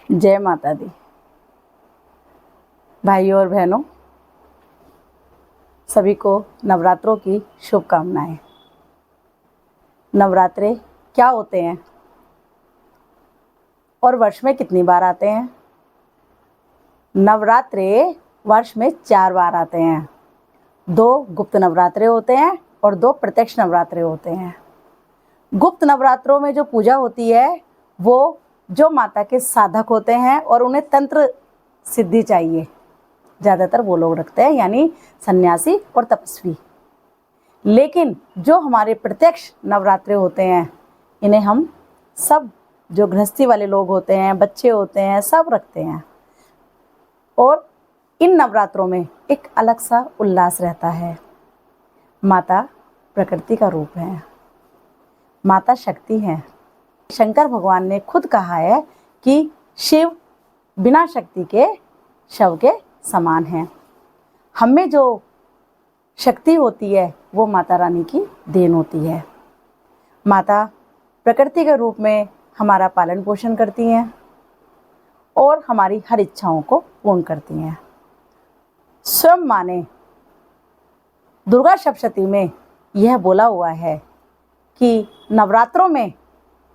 जय माता दी। भाइयों और बहनों, सभी को नवरात्रों की शुभकामनाएं। नवरात्रे क्या होते हैं और वर्ष में कितनी बार आते हैं? नवरात्रे वर्ष में 4 बार आते हैं। 2 गुप्त नवरात्रे होते हैं और 2 प्रत्यक्ष नवरात्रे होते हैं। गुप्त नवरात्रों में जो पूजा होती है वो जो माता के साधक होते हैं और उन्हें तंत्र सिद्धि चाहिए, ज़्यादातर वो लोग रखते हैं, यानी सन्यासी और तपस्वी। लेकिन जो हमारे प्रत्यक्ष नवरात्रे होते हैं, इन्हें हम सब जो गृहस्थी वाले लोग होते हैं, बच्चे होते हैं, सब रखते हैं। और इन नवरात्रों में एक अलग सा उल्लास रहता है। माता प्रकृति का रूप है, माता शक्ति है। शंकर भगवान ने खुद कहा है कि शिव बिना शक्ति के शव के समान है। हमें जो शक्ति होती है वो माता रानी की देन होती है। माता प्रकृति के रूप में हमारा पालन पोषण करती हैं और हमारी हर इच्छाओं को पूर्ण करती हैं। स्वयं माँ ने दुर्गा सप्तशती में यह बोला हुआ है कि नवरात्रों में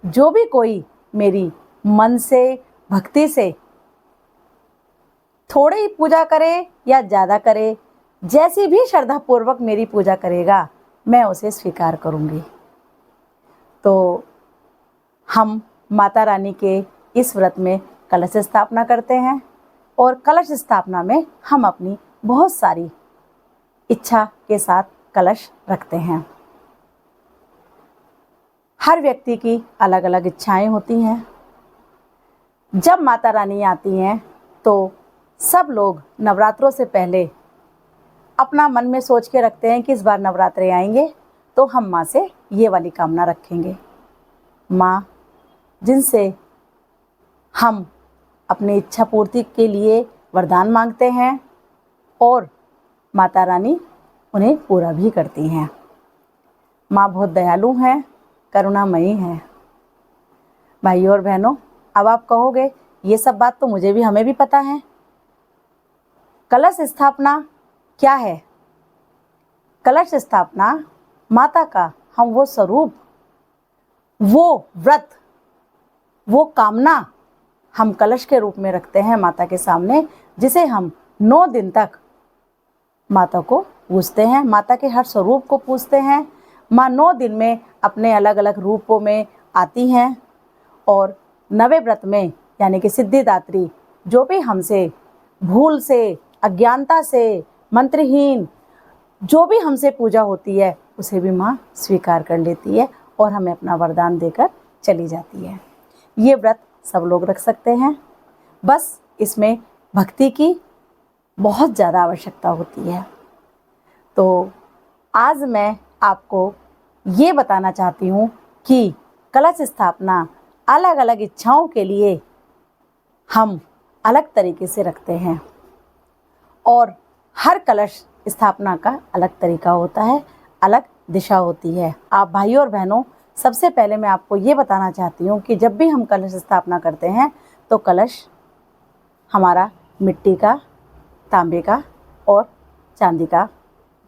जो भी कोई मेरी मन से, भक्ति से थोड़ी ही पूजा करे या ज़्यादा करे, जैसी भी श्रद्धापूर्वक मेरी पूजा करेगा, मैं उसे स्वीकार करूँगी। तो हम माता रानी के इस व्रत में कलश स्थापना करते हैं और कलश स्थापना में हम अपनी बहुत सारी इच्छा के साथ कलश रखते हैं। हर व्यक्ति की अलग अलग इच्छाएं होती हैं। जब माता रानी आती हैं तो सब लोग नवरात्रों से पहले अपना मन में सोच के रखते हैं कि इस बार नवरात्रे आएंगे तो हम माँ से ये वाली कामना रखेंगे। माँ जिनसे हम अपनी इच्छा पूर्ति के लिए वरदान मांगते हैं और माता रानी उन्हें पूरा भी करती हैं। माँ बहुत दयालु हैं, करुणामयी हैं। भाइयों और बहनों, अब आप कहोगे ये सब बात तो मुझे भी, हमें भी पता है। कलश स्थापना क्या है? कलश स्थापना माता का हम वो स्वरूप, वो व्रत, वो कामना हम कलश के रूप में रखते हैं माता के सामने, जिसे हम 9 दिन तक माता को पूजते हैं, माता के हर स्वरूप को पूजते हैं। माँ 9 दिन में अपने अलग अलग रूपों में आती हैं और 9वें व्रत में, यानी कि सिद्धिदात्री, जो भी हमसे भूल से, अज्ञानता से, मंत्रहीन जो भी हमसे पूजा होती है उसे भी माँ स्वीकार कर लेती है और हमें अपना वरदान देकर चली जाती है। ये व्रत सब लोग रख सकते हैं, बस इसमें भक्ति की बहुत ज़्यादा आवश्यकता होती है। तो आज मैं आपको ये बताना चाहती हूँ कि कलश स्थापना अलग अलग इच्छाओं के लिए हम अलग तरीके से रखते हैं और हर कलश स्थापना का अलग तरीका होता है, अलग दिशा होती है। आप भाइयों और बहनों, सबसे पहले मैं आपको ये बताना चाहती हूँ कि जब भी हम कलश स्थापना करते हैं तो कलश हमारा मिट्टी का, तांबे का और चांदी का,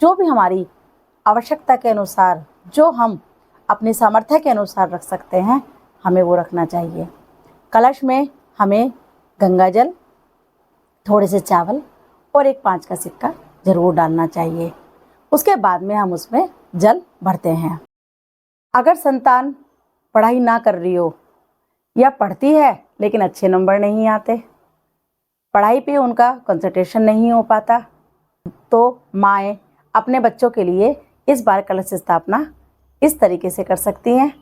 जो भी हमारी आवश्यकता के अनुसार, जो हम अपने सामर्थ्य के अनुसार रख सकते हैं, हमें वो रखना चाहिए। कलश में हमें गंगा जल, थोड़े से चावल और एक 5 का सिक्का ज़रूर डालना चाहिए। उसके बाद में हम उसमें जल भरते हैं। अगर संतान पढ़ाई ना कर रही हो या पढ़ती है लेकिन अच्छे नंबर नहीं आते, पढ़ाई पे उनका कंसंट्रेशन नहीं हो पाता, तो माएँ अपने बच्चों के लिए इस बार कलश स्थापना इस तरीके से कर सकती हैं।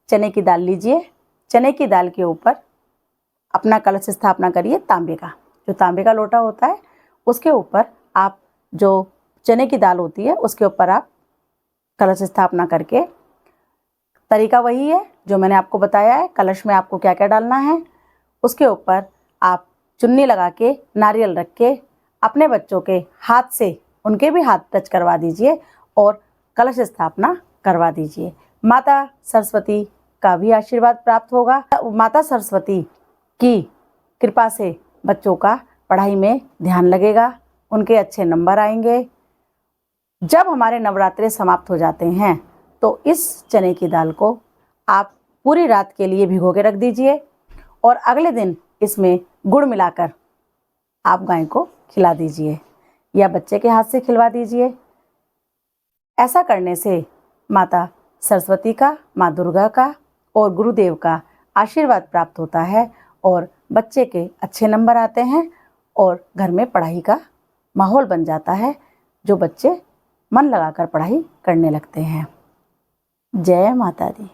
चने की दाल लीजिए, चने की दाल के ऊपर अपना कलश स्थापना करिए। तांबे का, जो तांबे का लोटा होता है उसके ऊपर आप जो चने की दाल होती है उसके ऊपर आप कलश स्थापना करके, तरीका वही है जो मैंने आपको बताया है। कलश में आपको क्या क्या डालना है, उसके ऊपर आप चुन्नी लगा के, नारियल रख के अपने बच्चों के हाथ से, उनके भी हाथ टच करवा दीजिए और कलश स्थापना करवा दीजिए। माता सरस्वती का भी आशीर्वाद प्राप्त होगा। माता सरस्वती की कृपा से बच्चों का पढ़ाई में ध्यान लगेगा, उनके अच्छे नंबर आएंगे। जब हमारे नवरात्रे समाप्त हो जाते हैं तो इस चने की दाल को आप पूरी रात के लिए भिगो के रख दीजिए और अगले दिन इसमें गुड़ मिलाकर आप गाय को खिला दीजिए या बच्चे के हाथ से खिलवा दीजिए। ऐसा करने से माता सरस्वती का, माँ दुर्गा का और गुरुदेव का आशीर्वाद प्राप्त होता है और बच्चे के अच्छे नंबर आते हैं और घर में पढ़ाई का माहौल बन जाता है, जो बच्चे मन लगाकर पढ़ाई करने लगते हैं। जय माता दी।